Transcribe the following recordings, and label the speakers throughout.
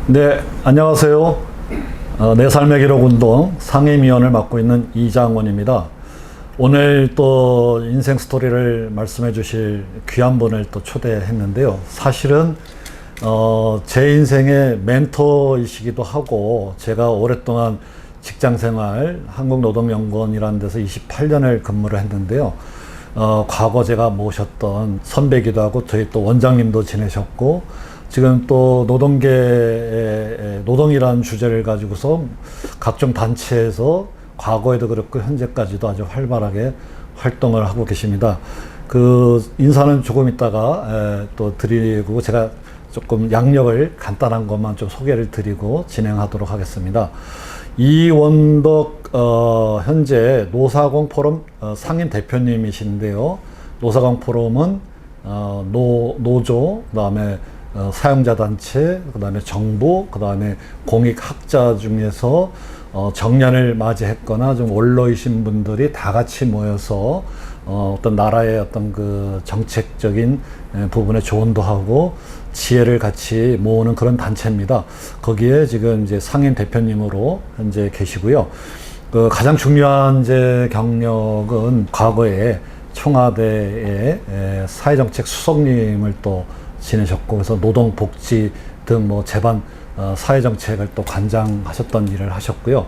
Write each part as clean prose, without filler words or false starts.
Speaker 1: 네, 안녕하세요. 내 삶의 기록 운동 상임위원을 맡고 있는 이장원입니다. 오늘 또 인생 스토리를 말씀해 주실 귀한 분을 또 초대했는데요. 사실은 제 인생의 멘토이시기도 하고, 제가 오랫동안 직장생활 한국노동연구원이라는 데서 28년을 근무를 했는데요. 과거 제가 모셨던 선배기도 하고, 저희 또 원장님도 지내셨고, 지금 또 노동계의 노동이라는 주제를 가지고서 각종 단체에서 과거에도 그렇고 현재까지도 아주 활발하게 활동을 하고 계십니다. 그 인사는 조금 있다가 또 드리고, 제가 조금 양력을 간단한 것만 좀 소개를 드리고 진행하도록 하겠습니다. 이원덕 현재 노사공 포럼 상임 대표님이신데요. 노사공 포럼은 노조, 그다음에 사용자 단체, 그다음에 정부, 그다음에 공익학자 중에서 정년을 맞이했거나 좀 원로이신 분들이 다 같이 모여서 어떤 나라의 어떤 그 정책적인 부분에 조언도 하고 지혜를 같이 모으는 그런 단체입니다. 거기에 지금 이제 상임 대표님으로 현재 계시고요. 그 가장 중요한 이제 경력은 과거에 청와대의 사회정책 수석님을 또 지내셨고, 그래서 노동복지 등 뭐 제반 사회정책을 또 관장하셨던 일을 하셨고요.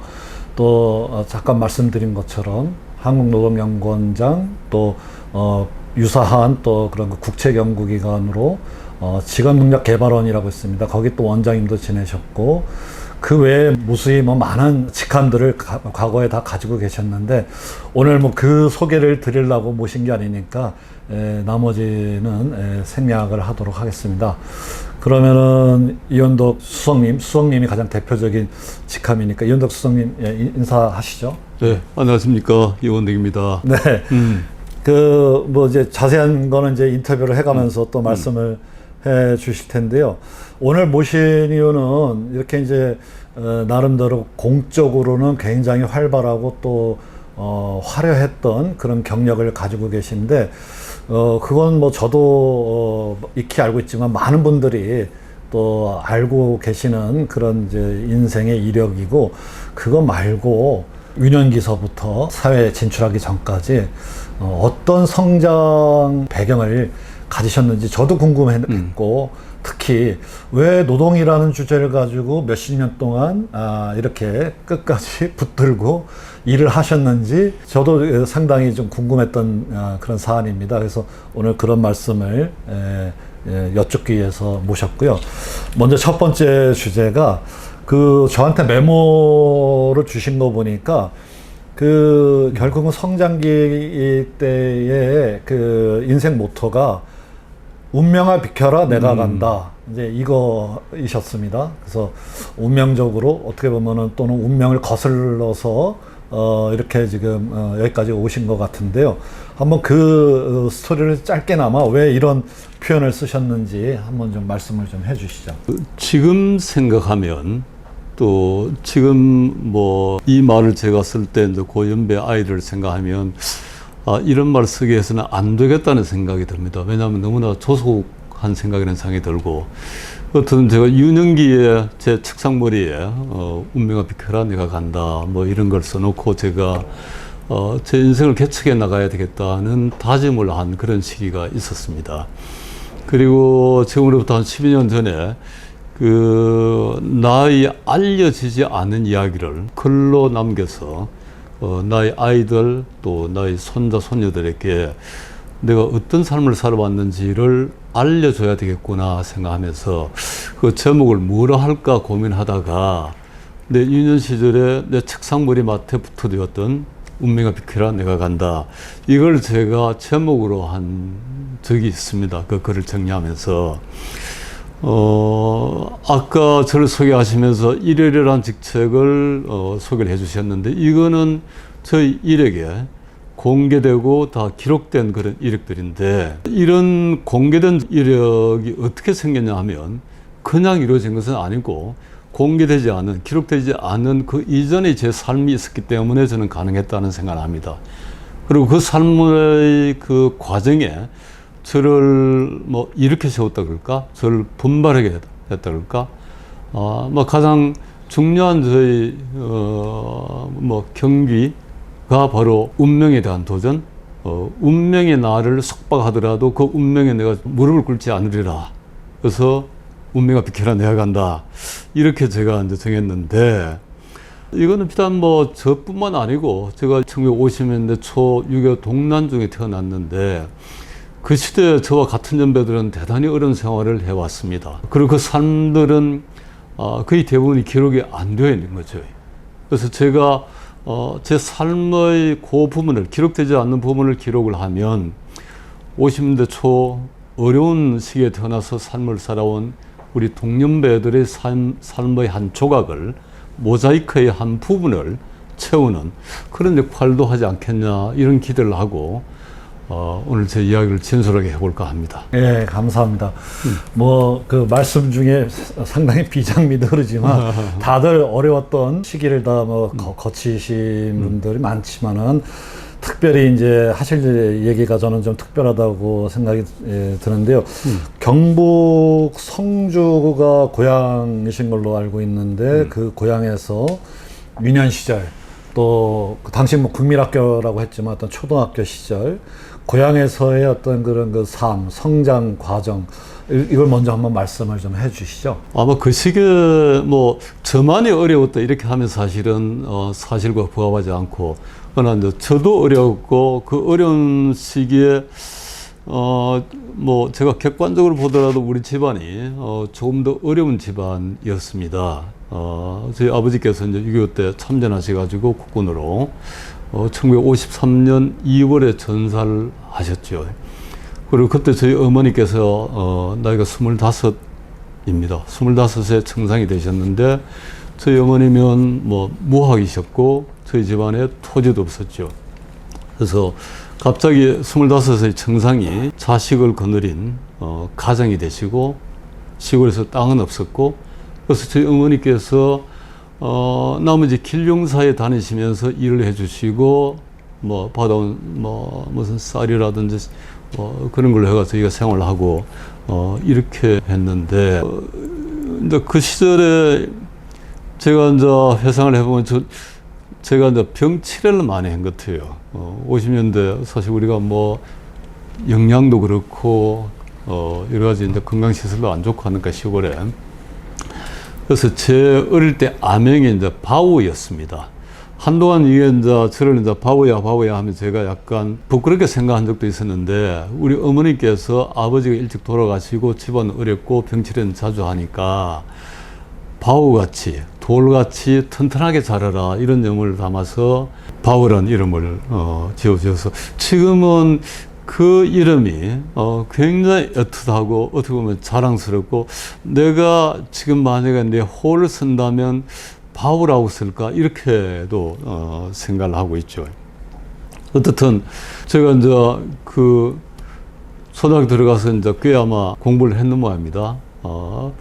Speaker 1: 또 잠깐 말씀드린 것처럼 한국노동연구원장, 또 유사한 또 그런 국책연구기관으로 직업능력개발원이라고 있습니다. 거기 또 원장님도 지내셨고, 그 외에 무수히 뭐 많은 직함들을 과거에 다 가지고 계셨는데, 오늘 뭐 그 소개를 드리려고 모신 게 아니니까 나머지는 생략을 하도록 하겠습니다. 그러면은 이원덕 수석님이 가장 대표적인 직함이니까 이원덕 수석님 인사하시죠.
Speaker 2: 네, 안녕하십니까, 이원덕입니다.
Speaker 1: 네. 그 뭐 이제 자세한 거는 이제 인터뷰를 해가면서 또 말씀을 해 주실 텐데요. 오늘 모신 이유는 이렇게 이제 나름대로 공적으로는 굉장히 활발하고 또 화려했던 그런 경력을 가지고 계신데, 그건 뭐 저도 익히 알고 있지만 많은 분들이 또 알고 계시는 그런 이제 인생의 이력이고, 그거 말고 유년기서부터 사회에 진출하기 전까지 어떤 성장 배경을 가지셨는지 저도 궁금했고, 특히 왜 노동이라는 주제를 가지고 몇십 년 동안 이렇게 끝까지 붙들고 일을 하셨는지 저도 상당히 좀 궁금했던 그런 사안입니다. 그래서 오늘 그런 말씀을 여쭙기 위해서 모셨고요. 먼저 첫 번째 주제가 그 저한테 메모를 주신 거 보니까 그 결국은 성장기 때의 그 인생 모토가 운명아 비켜라 내가 간다, 이제 이거이셨습니다. 그래서 운명적으로 어떻게 보면은 또는 운명을 거슬러서 이렇게 지금 여기까지 오신 것 같은데요. 한번 그 스토리를 짧게나마 왜 이런 표현을 쓰셨는지 한번 좀 말씀을 좀 해주시죠.
Speaker 2: 지금 생각하면, 또 지금 뭐 이 말을 제가 쓸 때 이제 고연배 아이를 생각하면 이런 말을 쓰기 위해서는 안 되겠다는 생각이 듭니다. 왜냐하면 너무나 조속한 생각이라는 생각이 들고, 어떤 제가 유년기에 제 책상머리에 운명아 비켜라 내가 간다 뭐 이런 걸 써놓고 제가 제 인생을 개척해 나가야 되겠다는 다짐을 한 그런 시기가 있었습니다. 그리고 지금으로부터 한 12년 전에 그 나의 알려지지 않은 이야기를 글로 남겨서 나의 아이들 또 나의 손자 손녀들에게 내가 어떤 삶을 살아왔는지를 알려줘야 되겠구나 생각하면서 그 제목을 뭐라 할까 고민하다가 내 유년 시절에 내 책상머리 맡에 붙어두었던 운명아 비켜라 내가 간다, 이걸 제가 제목으로 한 적이 있습니다. 그 글을 정리하면서 아까 저를 소개하시면서 이래저래한 직책을 소개를 해주셨는데, 이거는 저희 이력에 공개되고 다 기록된 그런 이력들인데, 이런 공개된 이력이 어떻게 생겼냐 하면 그냥 이루어진 것은 아니고, 공개되지 않은, 기록되지 않은 그 이전에 제 삶이 있었기 때문에 저는 가능했다는 생각을 합니다. 그리고 그 삶의 그 과정에 저를 뭐 이렇게 세웠다 그럴까? 저를 분발하게 했다 그럴까? 뭐 가장 중요한 저희 뭐 경기가 바로 운명에 대한 도전. 운명이 나를 속박하더라도 그 운명에 내가 무릎을 꿇지 않으리라. 그래서 운명아 비켜라 내가 간다. 이렇게 제가 이제 정했는데, 이거는 비단 뭐 저뿐만 아니고 제가 1950년대 초 6.25 동란 중에 태어났는데, 그 시대에 저와 같은 연배들은 대단히 어려운 생활을 해왔습니다. 그리고 그 삶들은 거의 대부분이 기록이 안 되어 있는 거죠. 그래서 제가 제 삶의 그 부분을, 기록되지 않는 부분을 기록을 하면 50년대 초 어려운 시기에 태어나서 삶을 살아온 우리 동년배들의 삶의 한 조각을, 모자이크의 한 부분을 채우는 그런 역할도 하지 않겠냐, 이런 기대를 하고 오늘 제 이야기를 진솔하게 해볼까 합니다.
Speaker 1: 예, 감사합니다. 뭐 그 말씀 중에 상당히 비장미도 흐르지만 다들 어려웠던 시기를 다 뭐 거치신 분들이 많지만은, 특별히 이제 하실 얘기가 저는 좀 특별하다고 생각이 드는데요. 경북 성주가 고향이신 걸로 알고 있는데, 그 고향에서 유년 시절, 또 그 당시 뭐 국민학교라고 했지만 어떤 초등학교 시절, 고향에서의 어떤 그런 그 삶, 성장 과정, 이걸 먼저 한번 말씀을 좀 해주시죠.
Speaker 2: 아마 그 시기에 뭐 저만이 어려웠다 이렇게 하면 사실은 사실과 부합하지 않고, 그러나 이제 저도 어려웠고, 그 어려운 시기에 뭐 제가 객관적으로 보더라도 우리 집안이 조금 더 어려운 집안이었습니다. 저희 아버지께서 이제 6.25 때 참전하셔가지고 국군으로 1953년 2월에 전사를 하셨죠. 그리고 그때 저희 어머니께서 나이가 25입니다. 25세 청상이 되셨는데, 저희 어머니면 뭐 무학이셨고 저희 집안에 토지도 없었죠. 그래서 갑자기 25세 청상이 자식을 거느린 가정이 되시고, 시골에서 땅은 없었고, 그래서 저희 어머니께서 나머지 길용사에 다니시면서 일을 해주시고, 뭐 받아온 뭐 무슨 쌀이라든지 그런 걸로 해가 저희가 생활을 하고 이렇게 했는데, 이제 그 시절에 제가 이제 회상을 해보면 제가 이제 병 치료를 많이 한 것 같아요. 50년대 사실 우리가 뭐 영양도 그렇고 여러 가지 이제 건강 시설도 안 좋고 하니까 시골에. 그래서 제 어릴 때 아명이 이제 바우였습니다. 한동안 이게 이제 저를 이제 바우야 하면 제가 약간 부끄럽게 생각한 적도 있었는데, 우리 어머니께서 아버지가 일찍 돌아가시고 집안 어렵고 병치레는 자주 하니까 바우같이, 돌같이 튼튼하게 자라라, 이런 의미를 담아서 바우라는 이름을 지어주셔서, 지금은 그 이름이 굉장히 애틋하고 어떻게 보면 자랑스럽고, 내가 지금 만약에 내 호를 쓴다면 바우라고 쓸까, 이렇게도 생각을 하고 있죠. 어떻든 제가 이제 그 초등학교 들어가서 이제 꽤 아마 공부를 했는 모양입니다. 뭐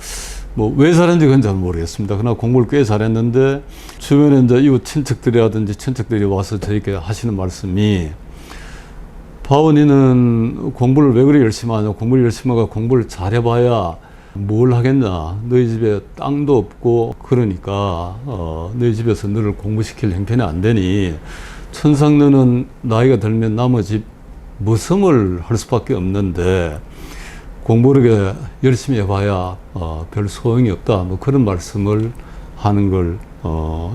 Speaker 2: 왜 잘했는지 그건 잘 모르겠습니다. 그러나 공부를 꽤 잘했는데, 주변에 이제 이웃 친척들이라든지 친척들이 와서 저에게 하시는 말씀이, 바오니는 공부를 왜 그리 열심히 하냐, 공부를 열심히 하고 공부를 잘해봐야 뭘 하겠냐, 너희 집에 땅도 없고 그러니까 너희 집에서 너를 공부시킬 형편이 안 되니 천상 너는 나이가 들면 남의 집 머슴을 할 수밖에 없는데 공부를 열심히 해봐야 별 소용이 없다, 뭐 그런 말씀을 하는 걸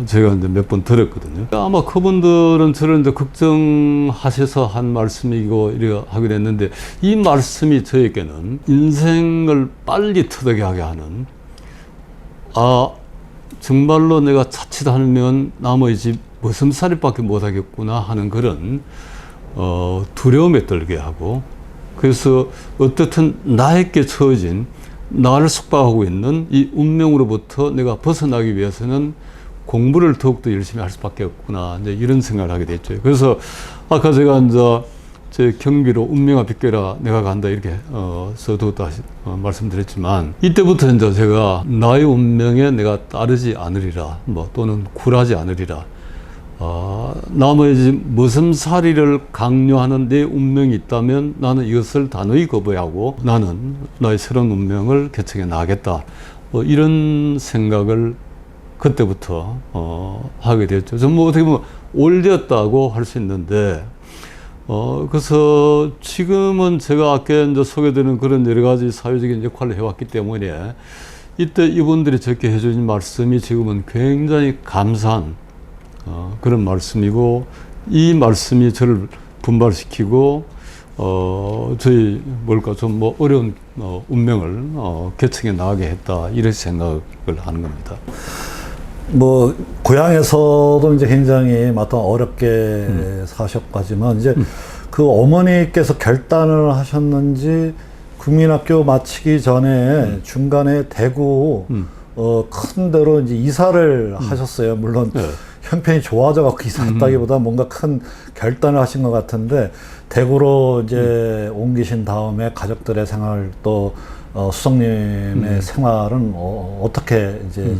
Speaker 2: 제가 이제 몇 번 들었거든요. 아마 그분들은 저를 이제 걱정하셔서 한 말씀이고 이래 하게 됐는데, 이 말씀이 저에게는 인생을 빨리 터득하게 하는, 정말로 내가 자칫하면 남의 집 머슴살이밖에 못하겠구나 하는 그런 두려움에 떨게 하고, 그래서 어떻든 나에게 처해진, 나를 속박하고 있는 이 운명으로부터 내가 벗어나기 위해서는 공부를 더욱더 열심히 할 수밖에 없구나, 이제 이런 생각을 하게 됐죠. 그래서 아까 제가 이제 제 경비로 운명아 비껴라 내가 간다 이렇게 써도 다시 말씀드렸지만, 이때부터 이제 제가 나의 운명에 내가 따르지 않으리라, 뭐 또는 굴하지 않으리라, 나머지 머슴살이를 강요하는 내 운명이 있다면 나는 이것을 단호히 거부하고 나는 나의 새로운 운명을 개척해 나가겠다. 뭐 이런 생각을 그때부터 하게 됐죠. 좀 뭐 어떻게 보면 올렸다고 할 수 있는데 그래서 지금은 제가 아까 이제 소개드린 그런 여러 가지 사회적인 역할을 해왔기 때문에 이때 이분들이 저렇게 해주신 말씀이 지금은 굉장히 감사한 그런 말씀이고 이 말씀이 저를 분발시키고 저희 뭘까 좀 뭐 어려운 운명을 개척해 나가게 했다 이런 생각을 하는 겁니다.
Speaker 1: 뭐 고향에서도 이제 굉장히 마땅 어렵게 사셨까지만 이제 그 어머니께서 결단을 하셨는지 국민학교 마치기 전에 중간에 대구 큰 데로 이제 이사를 하셨어요. 물론
Speaker 2: 네.
Speaker 1: 형편이 좋아져 갖고 이사했다기보다 뭔가 큰 결단을 하신 것 같은데 대구로 이제 옮기신 다음에 가족들의 생활 또 수석님의 생활은 어떻게 이제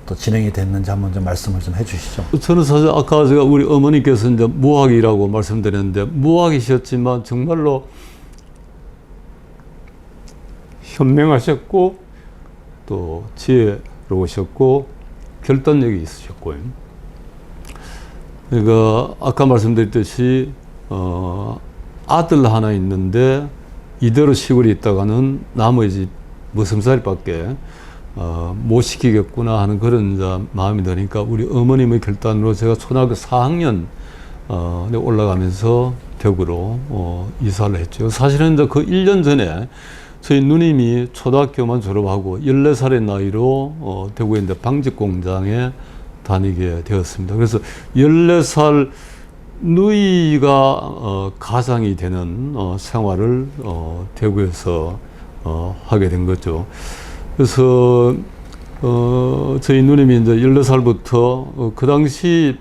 Speaker 1: 또 진행이 됐는지 한번 좀 말씀을 좀 해주시죠.
Speaker 2: 저는 사실 아까 제가 우리 어머니께서 이제 무학이라고 말씀드렸는데 무학이셨지만 정말로 현명하셨고 또 지혜로우셨고 결단력이 있으셨고요. 그러니까 아까 말씀드렸듯이 아들 하나 있는데 이대로 시골에 있다가는 나머지 머슴살이밖에 못 시키겠구나 하는 그런 이제 마음이 드니까 우리 어머님의 결단으로 제가 초등학교 4학년 올라가면서 대구로 이사를 했죠. 사실은 이제 그 1년 전에 저희 누님이 초등학교만 졸업하고 14살의 나이로 대구에 있는 방직 공장에 다니게 되었습니다. 그래서 14살 누이가 가장이 되는 생활을 대구에서 하게 된 거죠. 그래서 저희 누님이 이제 14살부터 그 당시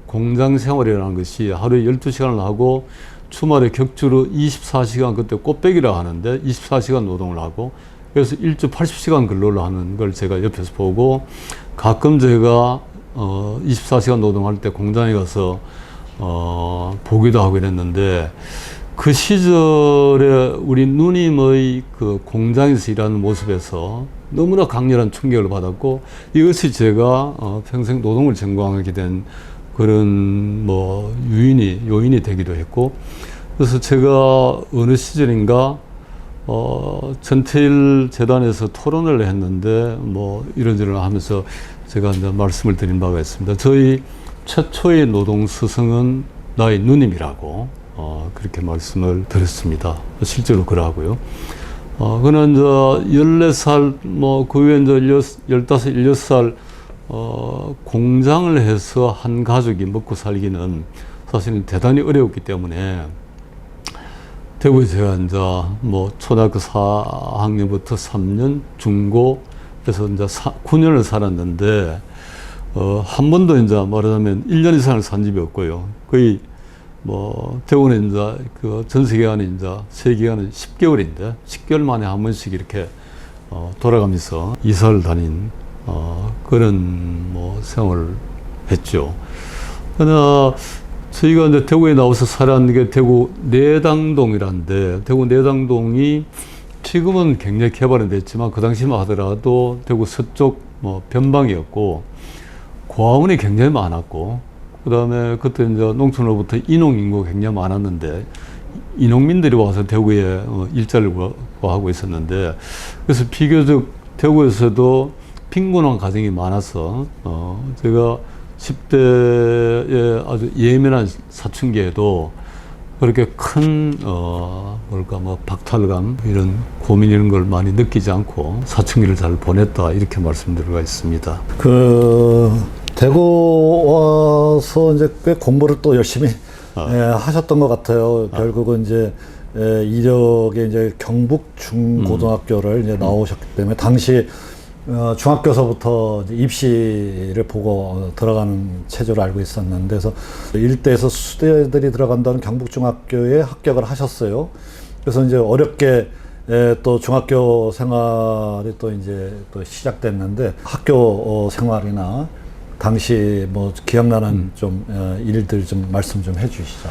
Speaker 2: 공장 생활이라는 것이 하루에 12시간을 하고 주말에 격주로 24시간 그때 꽃배기라 하는데 24시간 노동을 하고 그래서 일주 80시간 근로를 하는 걸 제가 옆에서 보고 가끔 제가 24시간 노동할 때 공장에 가서 보기도 하고 이랬는데 그 시절에 우리 누님의 그 공장에서 일하는 모습에서 너무나 강렬한 충격을 받았고 이것이 제가 평생 노동을 전공하게 된 그런 뭐 요인이 되기도 했고 그래서 제가 어느 시절인가 전태일 재단에서 토론을 했는데 뭐 이런저런 하면서 제가 이제 말씀을 드린 바가 있습니다. 저희 최초의 노동 스승은 나의 누님이라고 그렇게 말씀을 드렸습니다. 실제로 그러고요. 그는 이제 14살 그 후에 이제 15, 16살 공장을 해서 한 가족이 먹고 살기는 사실은 대단히 어려웠기 때문에 대구에 제가 이제 초등학교 4학년부터 3년 중고 그래서 이제 9년을 살았는데 한 번도 이제 말하자면 1년 이상을 산 집이 없고요. 거의 대구는 이제 그 전세 기간이 이제 세 기간은 10개월인데 10개월 만에 한 번씩 이렇게 돌아가면서 이사를 다닌 그런 생활을 했죠. 그러나 저희가 이제 대구에 나와서 살았는 게 대구 내당동이란데 대구 내당동이 지금은 굉장히 개발은 됐지만 그 당시만 하더라도 대구 서쪽 변방이었고 고아원이 굉장히 많았고 그 다음에 그때 이제 농촌으로부터 인농 인구가 굉장히 많았는데 이농민들이 와서 대구에 일자리를 구하고 있었는데 그래서 비교적 대구에서도 빈곤한 가정이 많아서 제가 10대에 아주 예민한 사춘기에도 그렇게 큰 박탈감 이런 고민 이런 걸 많이 느끼지 않고 사춘기를 잘 보냈다 이렇게 말씀드릴 수가 있습니다.
Speaker 1: 대구 와서 이제 꽤 공부를 또 열심히 하셨던 것 같아요. 결국은 이제 이력에 이제 경북 중고등학교를 이제 나오셨기 때문에 당시 중학교서부터 이제 입시를 보고 들어가는 체제로 알고 있었는데, 그래서 일대에서 수대들이 들어간다는 경북중학교에 합격을 하셨어요. 그래서 이제 어렵게 또 중학교 생활이 또 이제 또 시작됐는데 학교 생활이나 당시 뭐 기억나는 좀 일들 좀 말씀 좀 해주시죠.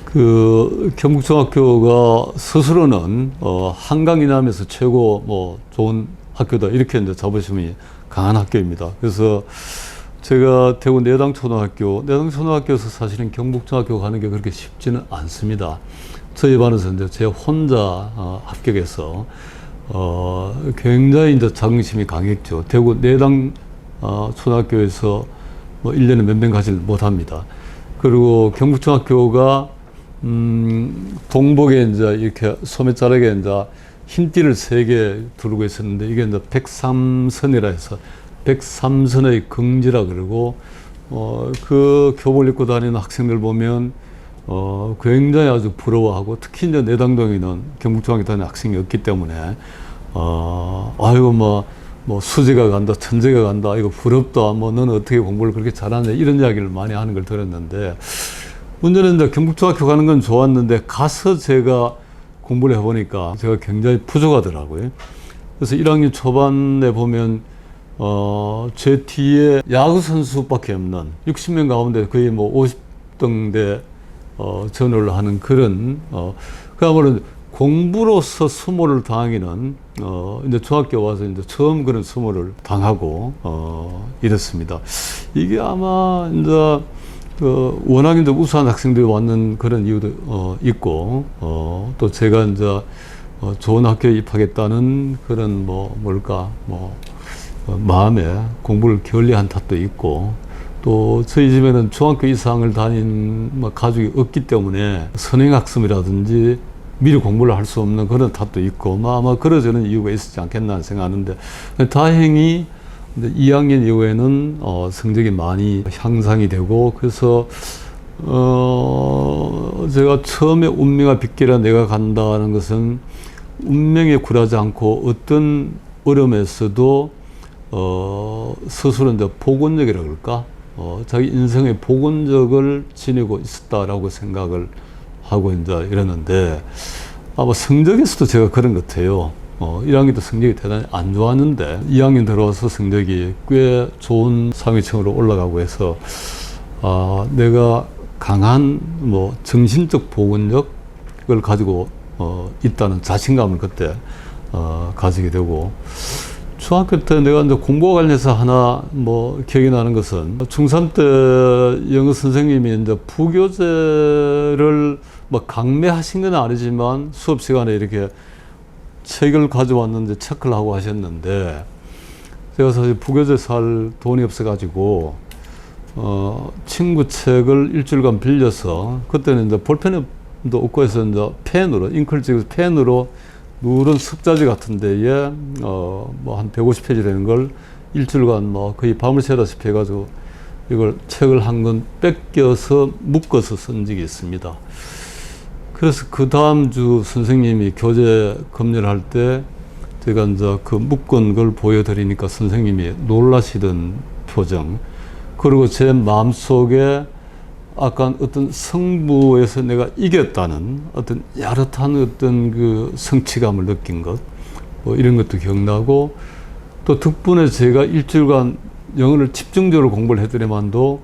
Speaker 2: 그 경북중학교가 스스로는 한강 이남에서 최고 뭐 좋은 학교다 이렇게 이제 자부심이 강한 학교입니다. 그래서 제가 대구 내당초등학교에서 사실은 경북중학교 가는 게 그렇게 쉽지는 않습니다. 저희 반에서 이제 제 혼자 합격해서 굉장히 이제 자긍심이 강했죠. 대구 내당 초등학교에서 뭐 1년에 몇 명 가지 못합니다. 그리고 경북중학교가 동복에 이제 이렇게 소매자락에 이제 흰띠를 3개 두르고 있었는데 이게 이제 103선이라 해서 103선의 긍지라 그러고 그 교복을 입고 다니는 학생들 보면 굉장히 아주 부러워하고 특히 이제 내당동에는 경북중학교 다니는 학생이 없기 때문에 아이고 뭐 수재가 간다, 천재가 간다, 이거 부럽다, 뭐 너는 어떻게 공부를 그렇게 잘하냐 이런 이야기를 많이 하는 걸 들었는데 문제는 이제 경북중학교 가는 건 좋았는데 가서 제가 공부를 해보니까 제가 굉장히 부족하더라고요. 그래서 1학년 초반에 보면 제 뒤에 야구 선수밖에 없는 60명 가운데 거의 뭐 50등대 전후를 하는 그런 그야말로 공부로서 수모를 당하기는 이제 중학교 와서 이제 처음 그런 수모를 당하고 이랬습니다. 이게 아마 이제 워낙 이제 우수한 학생들이 왔는 그런 이유도 있고 또 제가 이제 좋은 학교에 입학했다는 그런 마음에 공부를 게을리한 탓도 있고 또 저희 집에는 중학교 이상을 다닌 가족이 없기 때문에 선행학습이라든지 미리 공부를 할 수 없는 그런 탓도 있고 아마 그러저런 이유가 있었지 않겠나 생각하는데 다행히 2학년 이후에는 성적이 많이 향상이 되고 그래서 제가 처음에 운명과 빗길에 내가 간다는 것은 운명에 굴하지 않고 어떤 어려움에서도 스스로 이제 복원적이라 그럴까? 자기 인생의 복원적을 지니고 있었다라고 생각을 하고 이제 이랬는데 아마 성적에서도 제가 그런 것 같아요. 1학년 때 성적이 대단히 안 좋았는데 2학년 들어와서 성적이 꽤 좋은 상위층으로 올라가고 해서 내가 강한 정신적 복원력을 가지고 있다는 자신감을 그때 가지게 되고 중학교 때 내가 이제 공부와 관련해서 하나 기억이 나는 것은 중3 때 영어 선생님이 이제 부교재를 강매하신 건 아니지만 수업 시간에 이렇게 책을 가져왔는데 체크를 하고 하셨는데 제가 사실 부교재 살 돈이 없어가지고 친구 책을 일주일간 빌려서 그때는 이제 볼펜도 없고 해서 이제 펜으로 잉크를 찍어서 펜으로 누런 습자지 같은 데에 한 150페이지 되는 걸 일주일간 거의 밤을 새다시피 해가지고 이걸 책을 한 권 뺏겨서 묶어서 쓴 적이 있습니다. 그래서 그 다음 주 선생님이 교재 검열을 할 때 제가 이제 그 묶은 걸 보여드리니까 선생님이 놀라시던 표정, 그리고 제 마음속에 약간 어떤 성부에서 내가 이겼다는 어떤 야릇한 어떤 그 성취감을 느낀 것, 이런 것도 기억나고, 또 덕분에 제가 일주일간 영어를 집중적으로 공부를 했더니만도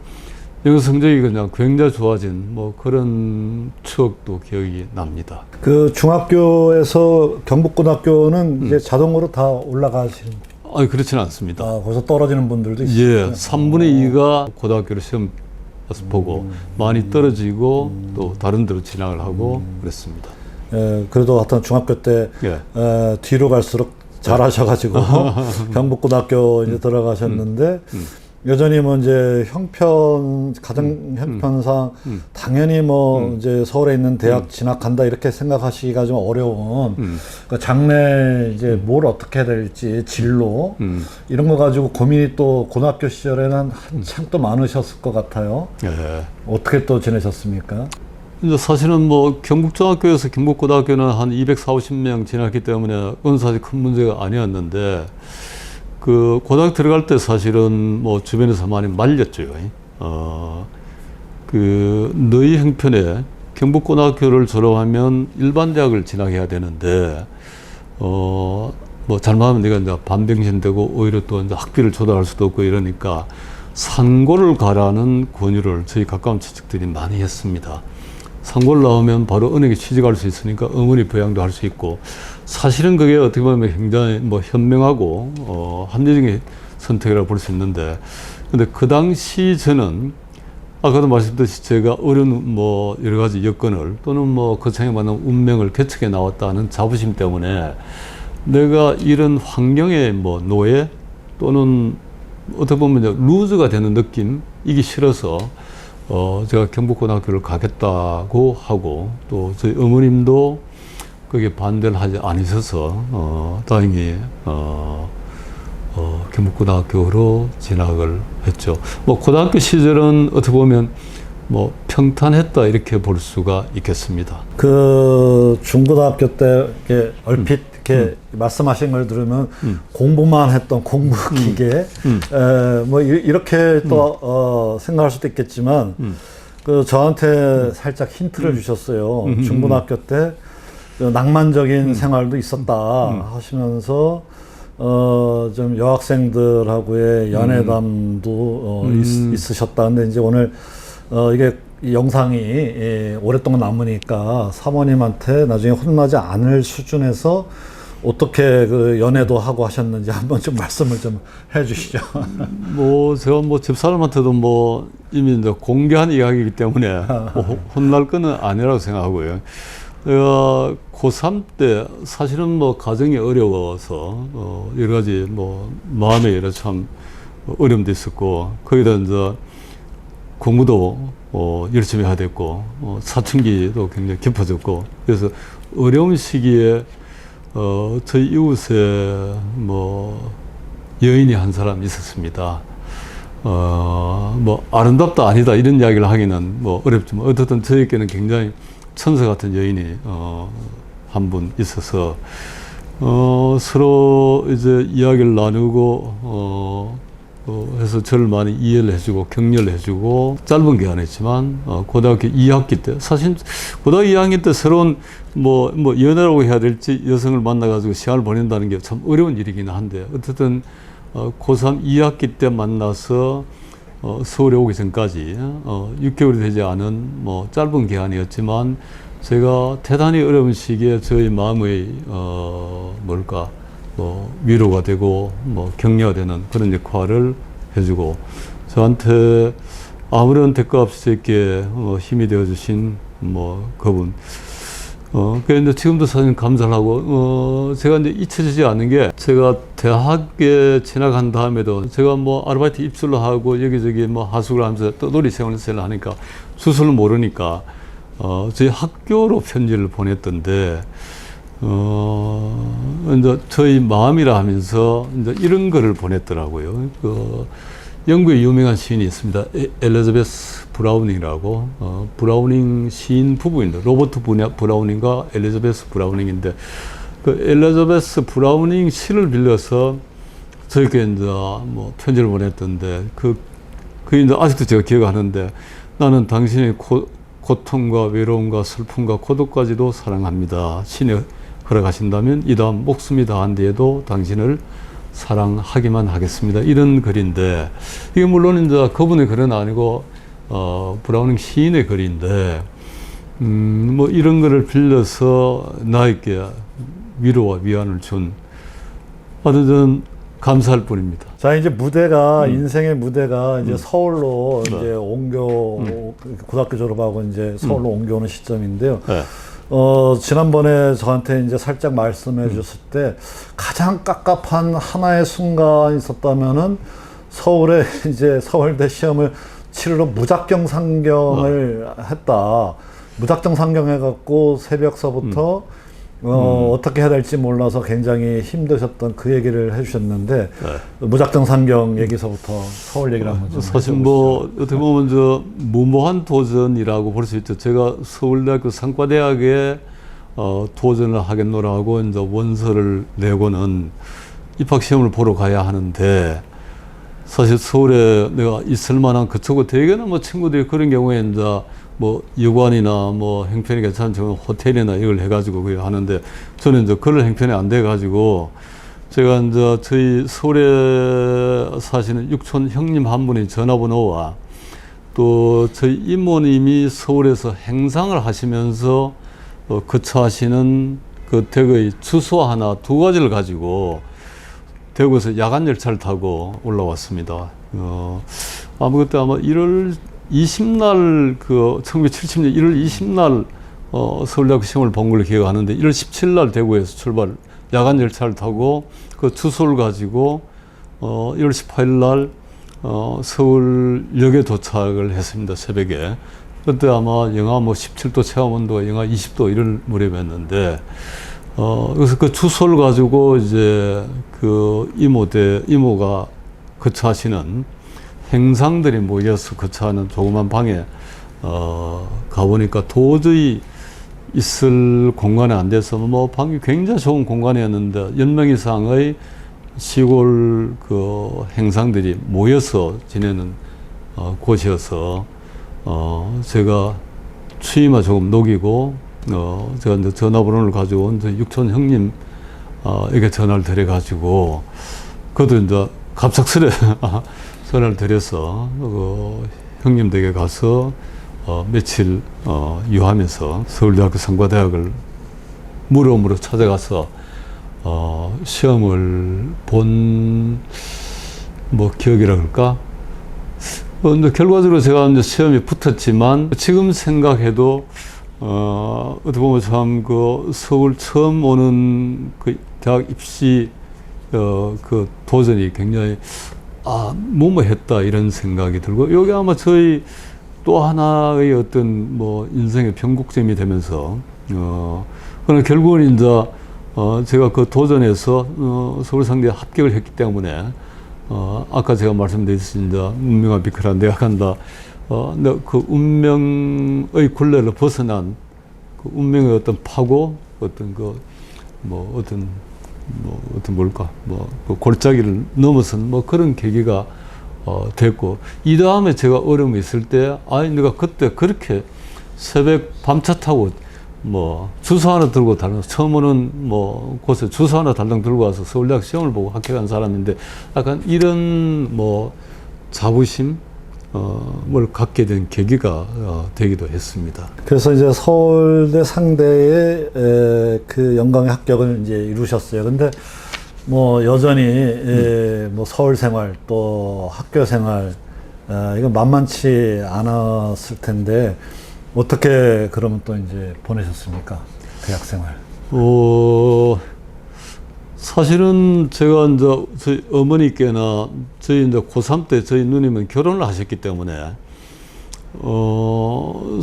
Speaker 2: 영어 성적이 그냥 굉장히 좋아진 그런 추억도 기억이 납니다.
Speaker 1: 그 중학교에서 경북고등학교는 이제 자동으로 다 올라가시는?
Speaker 2: 아니, 그렇지는 않습니다.
Speaker 1: 거기서 떨어지는 분들도 있어요.
Speaker 2: 예, 3분의 2가 고등학교를 시험 보고 많이 떨어지고 또 다른 데로 진학을 하고 그랬습니다.
Speaker 1: 예, 그래도 하여튼 중학교 때 뒤로 갈수록 잘하셔가지고 경북고등학교 이제 들어가셨는데 여전히 이제 가정 형편상 당연히 이제 서울에 있는 대학 진학한다 이렇게 생각하시기가 좀 어려운 그러니까 장래 이제 뭘 어떻게 해야 될지 진로 이런 거 가지고 고민이 또 고등학교 시절에는 한참 또 많으셨을 것 같아요.
Speaker 2: 예.
Speaker 1: 어떻게 또 지내셨습니까?
Speaker 2: 이제 사실은 경북중학교에서 경북고등학교는 한 240~250명 지났기 때문에 그건 사실 큰 문제가 아니었는데 그 고등학교 들어갈 때 사실은 주변에서 많이 말렸죠. 너희 형편에 경북고등학교를 졸업하면 일반 대학을 진학해야 되는데 잘못하면 네가 이제 반병신 되고 오히려 또 이제 학비를 조달할 수도 없고 이러니까 상고를 가라는 권유를 저희 가까운 친척들이 많이 했습니다. 상고를 나오면 바로 은행에 취직할 수 있으니까 어머니 부양도 할 수 있고, 사실은 그게 어떻게 보면 굉장히 뭐 현명하고 합리적인 선택이라고 볼 수 있는데, 근데 그 당시 저는 아까도 말씀드렸듯이 제가 어려운 뭐 여러 가지 여건을 또는 뭐 거창에 맞는 운명을 개척해 나왔다는 자부심 때문에 내가 이런 환경의 뭐 노예 또는 어떻게 보면 루즈가 되는 느낌이기 싫어서 제가 경북고등학교를 가겠다고 하고, 또 저희 어머님도 거기에 반대를 하지 않으셔서 다행히 경북고등학교로 진학을 했죠. 뭐 고등학교 시절은 어떻게 보면 뭐 평탄했다 이렇게 볼 수가 있겠습니다.
Speaker 1: 그 중고등학교 때 이렇게 얼핏 이렇게 말씀하신 걸 들으면 공부만 했던 공부 기계 뭐 이렇게 또 생각할 수도 있겠지만 그 저한테 살짝 힌트를 주셨어요. 중고등학교 때 낭만적인 생활도 있었다 하시면서 좀 여학생들하고의 연애담도 있으셨다. 근데 이제 오늘 이게 이 영상이 오랫동안 남으니까 사모님한테 나중에 혼나지 않을 수준에서 어떻게 그 연애도 하고 하셨는지 한번 좀 말씀을 좀 해주시죠.
Speaker 2: 뭐 제가 뭐 집사람한테도 뭐 이미 이제 공개한 이야기이기 때문에 뭐 혼날 거는 아니라고 생각하고요. 내가 고3 때 사실은 뭐 가정이 어려워서 여러 가지 뭐 마음에 여러 참 어려움도 있었고, 거기다 이제 공부도 열심히 해야 됐고 사춘기도 굉장히 깊어졌고, 그래서 어려운 시기에 저희 이웃에 뭐 여인이 한 사람 있었습니다. 뭐 아름답다 아니다 이런 이야기를 하기는 뭐 어렵지만 어쨌든 저에게는 굉장히 천사 같은 여인이 한 분 있어서 서로 이제 이야기를 나누고 해서 저를 많이 이해를 해주고 격려를 해주고, 짧은 기간이지만 고등학교 2학기 때, 사실 고등학교 2학년 때 새로운 뭐 연애라고 해야 될지 여성을 만나가지고 시간을 보낸다는 게 참 어려운 일이긴 한데, 어쨌든 고3 2학기 때 만나서 서울에 오기 전까지 6개월이 되지 않은 뭐 짧은 기간이었지만 제가 대단히 어려운 시기에 저희 마음의 뭘까 위로가 되고 뭐 격려가 되는 그런 역할을 해주고, 저한테 아무런 대가 없이 저에게 힘이 되어 주신 뭐 그분, 그런데 지금도 사실 감사를 하고, 제가 이제 잊혀지지 않는 게, 제가 대학에 진학한 다음에도 제가 뭐 아르바이트 입술로 하고 여기저기 뭐 하숙을 하면서 떠돌이 생활을 하니까 주소를 모르니까 저희 학교로 편지를 보냈던데, 이제 저희 마음이라 하면서 이제 이런 거를 보냈더라고요. 영국의 유명한 시인이 있습니다. 엘리자베스 브라우닝이라고, 브라우닝 시인 부부인데, 로버트 브라우닝과 엘리자베스 브라우닝인데, 그 엘리자베스 브라우닝 시를 빌려서 저에게 이제 뭐 편지를 보냈던데, 그 이제 아직도 제가 기억하는데, 나는 당신의 고통과 외로움과 슬픔과 고독까지도 사랑합니다. 신이 허락하신다면 이 다음 목숨이 다한 뒤에도 당신을 사랑하기만 하겠습니다. 이런 글인데, 이게 물론 이제 그분의 글은 아니고 브라우닝 시인의 글인데, 뭐 이런 글을 빌려서 나에게 위로와 위안을 준, 아주 저는 감사할 뿐입니다.
Speaker 1: 자, 이제 무대가 인생의 무대가 이제 서울로
Speaker 2: 네.
Speaker 1: 이제 고등학교 졸업하고 이제 서울로 옮겨오는 시점인데요.
Speaker 2: 네.
Speaker 1: 지난번에 저한테 이제 살짝 말씀해 주셨을 때 가장 깝깝한 하나의 순간이 있었다면은 서울에 이제 서울대 시험을 치르러 무작정 상경을 했다. 무작정 상경해갖고 새벽서부터 어떻게 해야 될지 몰라서 굉장히 힘드셨던 그 얘기를 해주셨는데, 무작정 상경 얘기서부터 서울 얘기를 한번 좀
Speaker 2: 사실 뭐 어떻게 보면 저 무모한 도전이라고 볼 수 있죠. 제가 서울대학교 상과대학에 도전을 하겠노라고 이제 원서를 내고는 입학시험을 보러 가야 하는데, 사실 서울에 내가 있을 만한 그쪽은 대개는 뭐 친구들이 그런 경우에 이제 뭐 여관이나 뭐 형편이 괜찮은 호텔이나 이걸 해가지고 그걸 하는데, 저는 이제 그럴 형편이 안 돼가지고 제가 이제 저희 서울에 사시는 육촌 형님 한 분의 전화번호와 또 저희 이모님이 서울에서 행상을 하시면서 거처하시는 그 댁의 주소 하나 두 가지를 가지고 대구에서 야간 열차를 타고 올라왔습니다. 그때 아마 1월 20날 1970년 1월 20날 서울대학교 시험을 본 걸로 기억하는데 1월 17날 대구에서 출발 야간 열차를 타고 그 주소를 가지고 1월 18일 날 서울역에 도착을 했습니다. 새벽에. 그때 아마 영하 17도 체감 온도가 영하 20도 이런 무렵이었는데 그래서 그 주소를 가지고 이제 그 이모가 거처하시는 행상들이 모여서 거처하는 조그만 방에 가보니까 도저히 있을 공간이 안 돼서 뭐 방이 굉장히 좋은 공간이었는데 10명 이상의 시골 그 행상들이 모여서 지내는 곳이어서 제가 추위만 조금 녹이고 제가 이제 전화번호를 가져온 육촌 형님에게 전화를 드려가지고 그것도 이제 갑작스레 전화를 드려서 형님 댁에 가서 며칠 유하면서 서울대학교 성과대학을 무덤으로 찾아가서 시험을 본 뭐 기억이라 그럴까? 근데 결과적으로 제가 이제 시험이 붙었지만 지금 생각해도 어떻게 보면 참 그 서울 처음 오는 그 대학 입시 그 도전이 굉장히 무모했다 이런 생각이 들고 여기 아마 저희 또 하나의 어떤 뭐 인생의 변곡점이 되면서 그러나 결국은 이제 제가 그 도전에서 서울상대에 합격을 했기 때문에 아까 제가 말씀드렸습니다. 운명과 비켜라 내가 간다. 그 운명의 굴레를 벗어난 그 운명의 어떤 파고 어떤 그 어떤 뭘까 그 골짜기를 넘어선 뭐 그런 계기가 됐고 이 다음에 제가 어려움이 있을 때 내가 그때 그렇게 새벽 밤차 타고 뭐 주소 하나 들고 처음 오는 뭐 곳에 주소 하나 달랑 들고 와서 서울대학 시험을 보고 합격한 사람인데 약간 이런 뭐 자부심 뭘 갖게 된 계기가 되기도 했습니다.
Speaker 1: 그래서 이제 서울대 상대의 그 영광의 합격을 이제 이루셨어요. 근데 뭐 여전히 뭐 서울 생활 또 학교 생활 이건 만만치 않았을 텐데 어떻게 그러면 또 이제 보내셨습니까? 대학 생활.
Speaker 2: 사실은 제가 이제 저희 어머니께나 저희 이제 고3 때 저희 누님은 결혼을 하셨기 때문에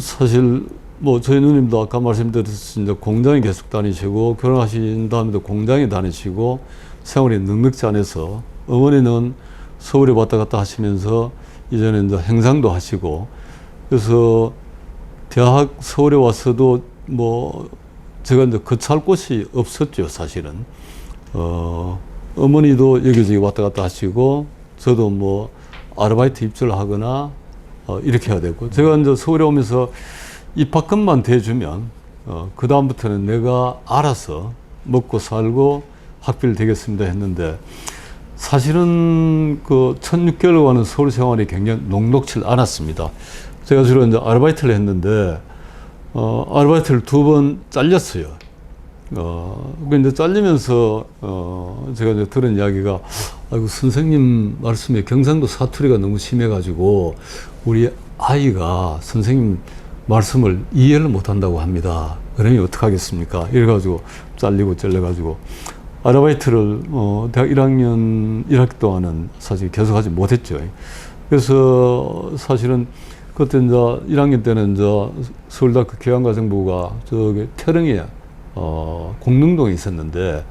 Speaker 2: 사실 뭐 저희 누님도 아까 말씀드렸듯이 이제 공장에 계속 다니시고 결혼하신 다음에도 공장에 다니시고 생활이 넉넉지 않아서 어머니는 서울에 왔다 갔다 하시면서 이전에 이제 행상도 하시고 그래서 대학 서울에 와서도 뭐 제가 이제 거처할 곳이 없었죠 사실은. 어머니도 여기저기 왔다 갔다 하시고 저도 뭐 아르바이트 입주를 하거나 이렇게 해야 되고 제가 이제 서울에 오면서 입학금만 대주면 그 다음부터는 내가 알아서 먹고 살고 학비를 대겠습니다 했는데 사실은 그 16개월간은 서울 생활이 굉장히 녹록치 않았습니다. 제가 주로 이제 아르바이트를 했는데 아르바이트를 2번 잘렸어요. 근데 잘리면서 제가 이제 들은 이야기가 아이고 선생님 말씀에 경상도 사투리가 너무 심해가지고 우리 아이가 선생님 말씀을 이해를 못한다고 합니다. 그러니 어떡하겠습니까? 이래가지고 잘리고 잘려가지고 아르바이트를 대학 1학년 1학기 동안은 사실 계속하지 못했죠. 그래서 사실은 그때 이제 1학년 때는 이제 서울대학교 교양과정부가 저기 태릉에 공릉동에 있었는데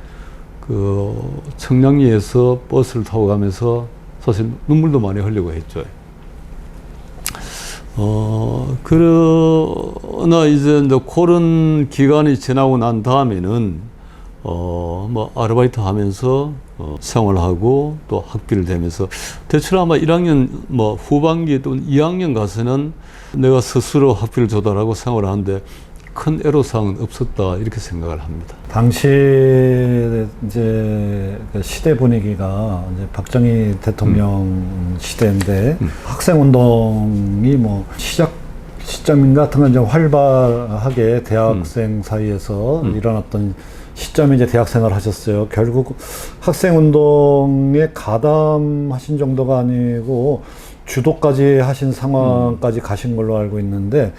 Speaker 2: 그 청량리에서 버스를 타고 가면서 사실 눈물도 많이 흘리고 했죠. 그러나 이제 그런 기간이 지나고 난 다음에는 뭐 아르바이트 하면서 생활하고 또 학비를 대면서 대체로 아마 1학년 뭐 후반기 또는 2학년 가서는 내가 스스로 학비를 조달하고 생활을 하는데 큰 애로사항은 없었다 이렇게 생각을 합니다.
Speaker 1: 당시 이제 그 시대 분위기가 이제 박정희 대통령 시대인데 학생 운동이 뭐 시작 시점 같은 건 좀 활발하게 대학생 사이에서 일어났던 시점에 이제 대학생활을 하셨어요. 결국 학생 운동에 가담하신 정도가 아니고 주도까지 하신 상황까지 가신 걸로 알고 있는데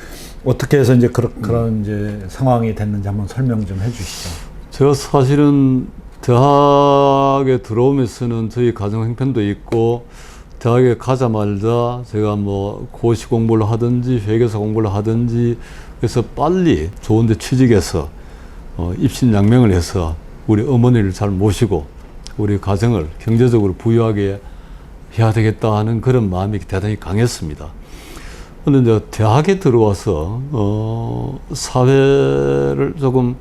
Speaker 1: 어떻게 해서 이제 그런 이제 상황이 됐는지 한번 설명 좀 해주시죠.
Speaker 2: 제가 사실은 대학에 들어오면서는 저희 가정 형편도 있고 대학에 가자마자 제가 뭐 고시 공부를 하든지 회계사 공부를 하든지 그래서 빨리 좋은 데 취직해서 입신양명을 해서 우리 어머니를 잘 모시고 우리 가정을 경제적으로 부유하게 해야 되겠다 하는 그런 마음이 대단히 강했습니다. 그런데 이제 대학에 들어와서 사회를 조금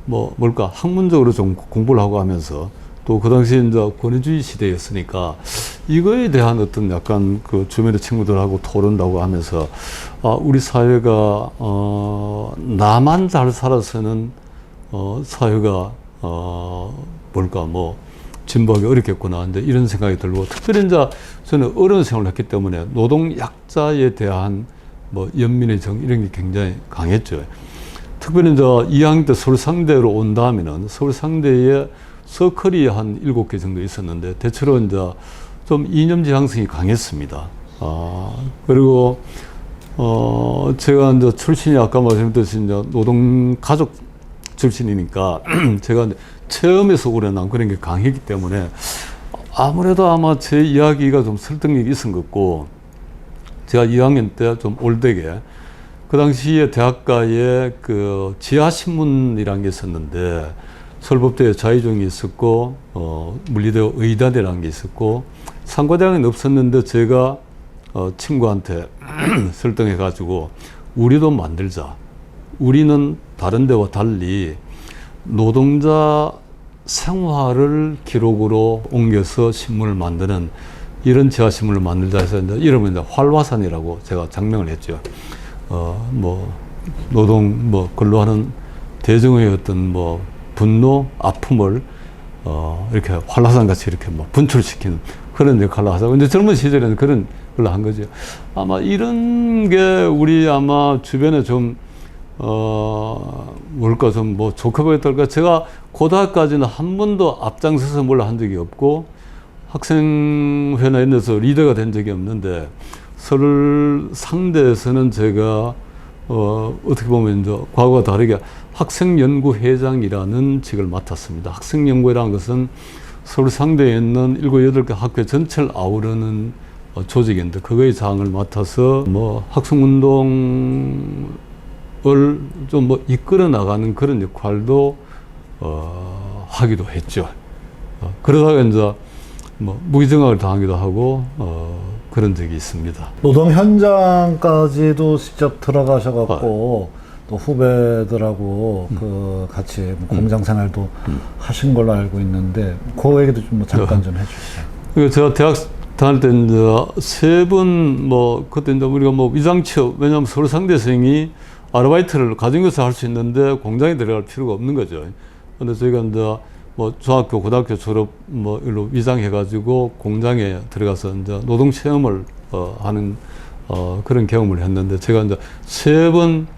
Speaker 2: 학문적으로 좀 공부를 하고 하면서 또 그 당시 이제 권위주의 시대였으니까 이거에 대한 어떤 약간 그 주변의 친구들하고 토론하고 하면서 우리 사회가 나만 잘 살아서는 사회가 진보하기 어렵겠구나 하는데 이런 생각이 들고 특별히 이제 저는 어려운 생활을 했기 때문에 노동 약자에 대한 연민의 정 이런 게 굉장히 강했죠. 특별히 이제 2학년 때 서울 상대로 온 다음에는 서울 상대에 서클이 한 7개 정도 있었는데 대체로 이제 좀 이념 지향성이 강했습니다. 그리고 제가 이제 출신이 아까 말씀드렸듯이 이제 노동 가족 출신이니까 제가 체험에서 우러난 그런 게 강했기 때문에 아무래도 아마 제 이야기가 좀 설득력이 있은 것 같고 제가 2학년 때 좀 올드게 그 당시에 대학가에 그 지하신문이라는 게 있었는데 서울법대에 자유종이 있었고 물리대 의단이라는 게 있었고 상고대학은 없었는데 제가 친구한테 설득해 가지고 우리도 만들자. 우리는 다른 데와 달리 노동자 생활을 기록으로 옮겨서 신문을 만드는 이런 지하신문을 만들자 해서 이제 이름은 이제 활화산이라고 제가 장명을 했죠. 노동 근로하는 대중의 어떤 분노, 아픔을 이렇게 활화산 같이 이렇게 분출시키는 그런 역할을 하자. 근데 젊은 시절에는 그런 걸로 한 거죠. 아마 이런 게 우리 아마 주변에 좀 좋게 보였달까. 제가 고등학교까지는 한 번도 앞장서서 뭘 한 적이 없고 학생회나 이런 데서 리더가 된 적이 없는데 서울 상대에서는 제가 어떻게 보면 이제 과거와 다르게 학생연구회장이라는 직을 맡았습니다. 학생연구회라는 것은 서울 상대에 있는 7, 8개 학교 전체를 아우르는 조직인데 그거의 장을 맡아서 학생운동을 좀 이끌어 나가는 그런 역할도 하기도 했죠. 그러다가 이제 무기징역을 당하기도 하고 그런 적이 있습니다.
Speaker 1: 노동 현장까지도 직접 들어가셔갖고 또 후배들하고 그 같이 공장 생활도 하신 걸로 알고 있는데 그 얘기도 좀 잠깐 좀 해주시죠.
Speaker 2: 제가 대학 다닐 때 이제 세 번 그때 이제 우리가 위장 취업 왜냐하면 서울 상대생이 아르바이트를 가정교사 할 수 있는데 공장에 들어갈 필요가 없는 거죠. 근데 저희가 이제 중학교, 고등학교 졸업 일로 위장해가지고 공장에 들어가서 이제 노동 체험을 하는 그런 경험을 했는데 제가 이제 세 번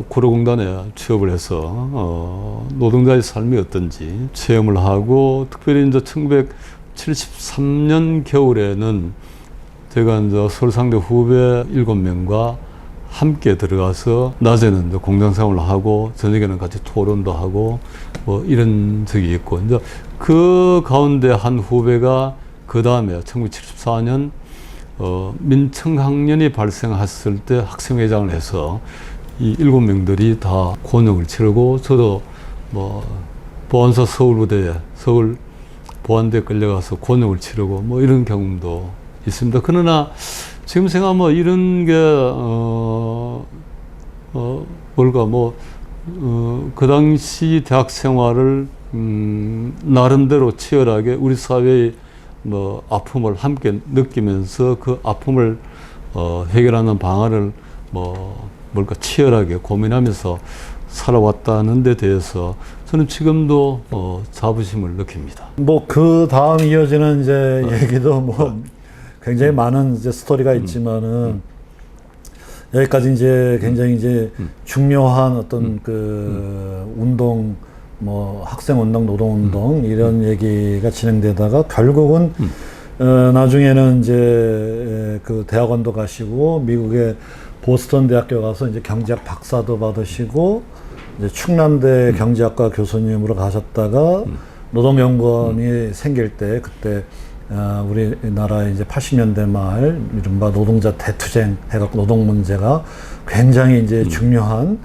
Speaker 2: 구로공단에 취업을 해서 노동자의 삶이 어떤지 체험을 하고 특별히 이제 1973년 겨울에는 제가 이제 서울상대 후배 7명과 함께 들어가서 낮에는 이제 공장 생활을 하고 저녁에는 같이 토론도 하고 이런 적이 있고 이제 그 가운데 한 후배가 그 다음에 1974년 민청학년이 발생했을 때 학생회장을 해서 이 7명들이 다 곤욕을 치르고 저도 보안사 서울부대에 서울 보안대에 끌려가서 곤욕을 치르고 이런 경험도 있습니다. 그러나 지금 생각하면 이런 게 그 당시 대학 생활을 나름대로 치열하게 우리 사회의 아픔을 함께 느끼면서 그 아픔을 해결하는 방안을 치열하게 고민하면서 살아왔다는 데 대해서 저는 지금도 자부심을 느낍니다.
Speaker 1: 뭐 그 다음 이어지는 이제 얘기도 뭐 굉장히 많은 이제 스토리가 있지만은 여기까지 이제 굉장히 이제 중요한 어떤 그 운동, 뭐 학생 운동, 노동 운동 이런 얘기가 진행되다가 결국은 나중에는 이제 그 대학원도 가시고 미국의 보스턴 대학교 가서 이제 경제학 박사도 받으시고 이제 충남대 경제학과 교수님으로 가셨다가 노동연구원이 생길 때 그때 우리나라 이제 80년대 말 이른바 노동자 대투쟁 해갖고 노동 문제가 굉장히 이제 중요한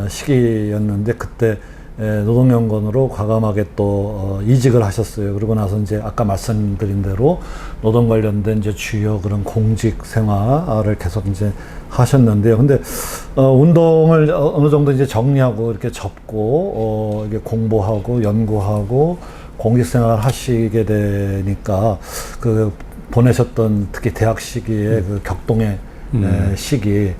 Speaker 1: 시기였는데 그때 노동연구원으로 과감하게 또 이직을 하셨어요. 그러고 나서 이제 아까 말씀드린 대로 노동 관련된 이제 주요 그런 공직 생활을 계속 이제 하셨는데요. 근데 운동을 어느 정도 이제 정리하고 이렇게 접고 이게 공부하고 연구하고 공직 생활 하시게 되니까 그 보내셨던 특히 대학 시기에 그 격동의 시기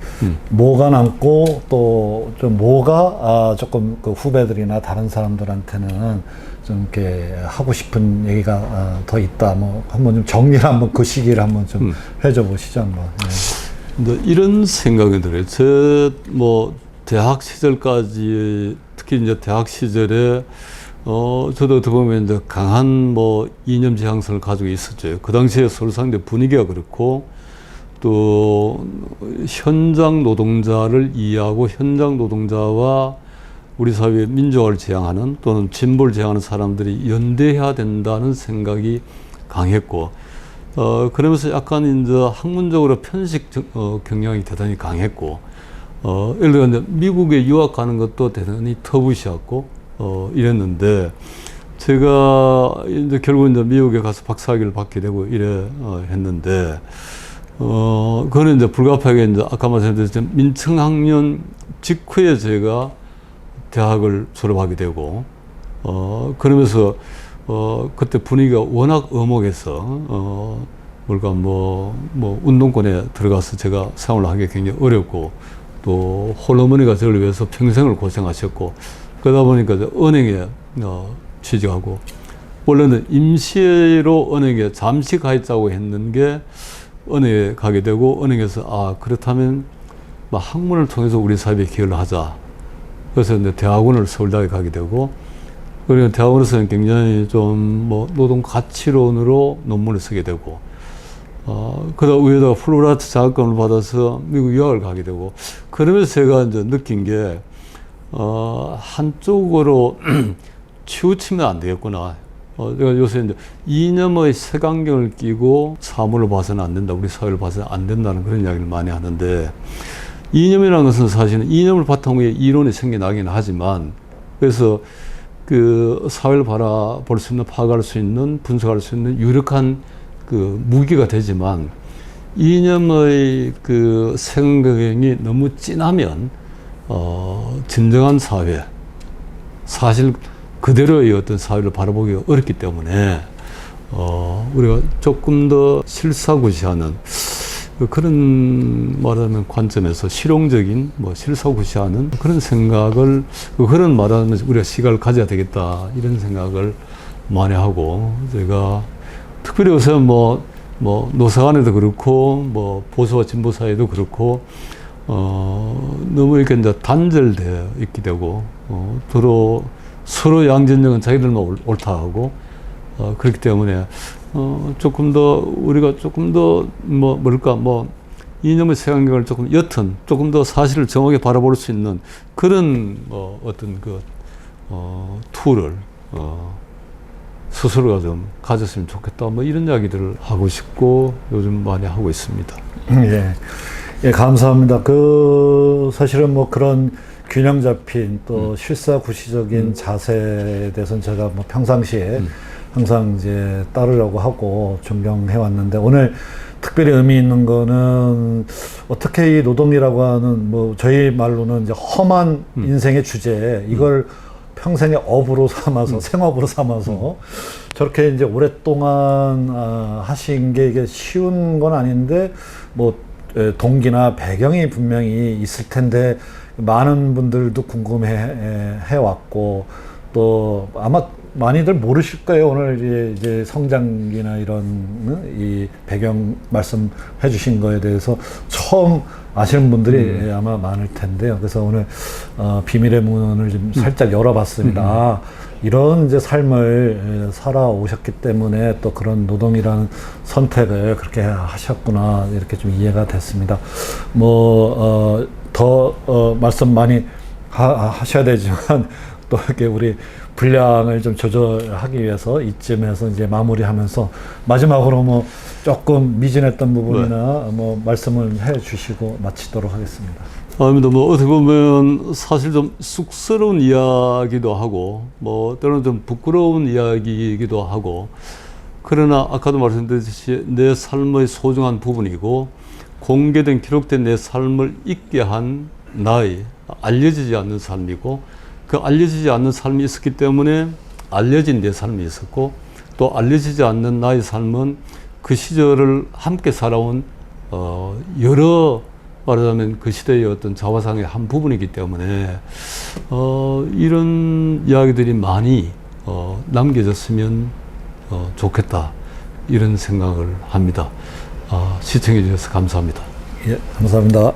Speaker 1: 뭐가 남고 또 좀 뭐가 조금 그 후배들이나 다른 사람들한테는 좀 이렇게 하고 싶은 얘기가 더 있다. 뭐 한번 좀 정리를 한번 그 시기를 한번 좀 해줘 보시죠 한번.
Speaker 2: 근데 이런 생각이 들어요. 제 뭐 대학 시절까지 특히 이제 대학 시절에 저도 어떻게 보면 이제 강한 뭐 이념 지향성을 가지고 있었죠. 그 당시에 서울상대 분위기가 그렇고 또 현장 노동자를 이해하고 현장 노동자와 우리 사회의 민주화를 지향하는 또는 진보를 지향하는 사람들이 연대해야 된다는 생각이 강했고 그러면서 약간 이제 학문적으로 편식 경향이 대단히 강했고 예를 들어 이제 미국에 유학 가는 것도 대단히 터부시였고 이랬는데 제가 이제 결국 이제 미국에 가서 박사학위를 받게 되고 이래 했는데 그거는 이제 불가피하게 이제 아까 말씀드렸지만 민청학년 직후에 제가 대학을 졸업하게 되고 그러면서 그때 분위기가 워낙 엄혹해서 뭘까 뭐 운동권에 들어가서 제가 생활을 하기 굉장히 어렵고 또 홀어머니가 저를 위해서 평생을 고생하셨고 그러다 보니까 은행에 취직하고 원래는 임시로 은행에 잠시 가 있자고 했는 게 은행에 가게 되고 은행에서 그렇다면 막 학문을 통해서 우리 사회에 기여를 하자. 그래서 이제 대학원을 서울대학에 가게 되고 그리고 대학원에서는 굉장히 좀 뭐 노동 가치론으로 논문을 쓰게 되고 그러다 위에다가 풀브라이트 장학금을 받아서 미국 유학을 가게 되고 그러면서 제가 이제 느낀 게 한쪽으로 치우치면 안 되겠구나. 제가 요새 이제 이념의 색안경을 끼고 사물을 봐서는 안 된다, 우리 사회를 봐서는 안 된다는 그런 이야기를 많이 하는데 이념이라는 것은 사실은 이념을 바탕으로 이론이 생겨나긴 하지만 그래서 그 사회를 바라볼 수 있는, 파악할 수 있는, 분석할 수 있는 유력한 그 무기가 되지만 이념의 그 색안경이 너무 진하면 진정한 사회, 사실 그대로의 어떤 사회를 바라보기가 어렵기 때문에 우리가 조금 더 실사구시하는 그런 말하면 관점에서 실용적인 뭐 실사구시하는 그런 생각을 그런 말하면 우리가 시각을 가져야 되겠다 이런 생각을 많이 하고 제가 특별히 요새 뭐 노사간에도 그렇고 뭐 보수와 진보 사이에도 그렇고 너무 이렇게 이제 단절되어 있게 되고 서로 양진영은 자기들만 옳다 하고 그렇기 때문에 조금 더 우리가 조금 더 이념의 색안경을 조금 옅은 조금 더 사실을 정확하게 바라볼 수 있는 그런 어떤 그 툴을 스스로가 좀 가졌으면 좋겠다 뭐 이런 이야기들을 하고 싶고 요즘 많이 하고 있습니다.
Speaker 1: 예, 감사합니다. 사실은 뭐 그런 균형 잡힌 또 실사구시적인 자세에 대해서는 제가 뭐 평상시에 항상 이제 따르려고 하고 존경해 왔는데 오늘 특별히 의미 있는 거는 어떻게 이 노동이라고 하는 뭐 저희 말로는 이제 험한 인생의 주제 이걸 평생의 업으로 삼아서 생업으로 삼아서 저렇게 이제 오랫동안 하신 게 이게 쉬운 건 아닌데 뭐 동기나 배경이 분명히 있을 텐데 많은 분들도 궁금해 해왔고 또 아마 많이들 모르실 거예요. 오늘 이제 성장기나 이런 이 배경 말씀해 주신 거에 대해서 처음 아시는 분들이 아마 많을 텐데요. 그래서 오늘 비밀의 문을 좀 살짝 열어봤습니다. 아, 이런 이제 삶을 살아오셨기 때문에 또 그런 노동이라는 선택을 그렇게 하셨구나 이렇게 좀 이해가 됐습니다. 뭐 더 말씀 많이 하셔야 되지만 또 이렇게 우리 분량을 좀 조절하기 위해서 이쯤에서 이제 마무리하면서 마지막으로 뭐 조금 미진했던 부분이나 뭐 말씀을 해주시고 마치도록 하겠습니다.
Speaker 2: 아닙니다. 뭐 어떻게 보면 사실 좀 쑥스러운 이야기도 하고 뭐 때로는 좀 부끄러운 이야기이기도 하고 그러나 아까도 말씀드렸듯이 내 삶의 소중한 부분이고 공개된 기록된 내 삶을 잊게 한 나의 알려지지 않는 삶이고 그 알려지지 않는 삶이 있었기 때문에 알려진 내 삶이 있었고 또 알려지지 않는 나의 삶은 그 시절을 함께 살아온 여러 말하자면 그 시대의 어떤 자화상의 한 부분이기 때문에 이런 이야기들이 많이 남겨졌으면 좋겠다 이런 생각을 합니다. 시청해 주셔서 감사합니다.
Speaker 1: 예, 감사합니다.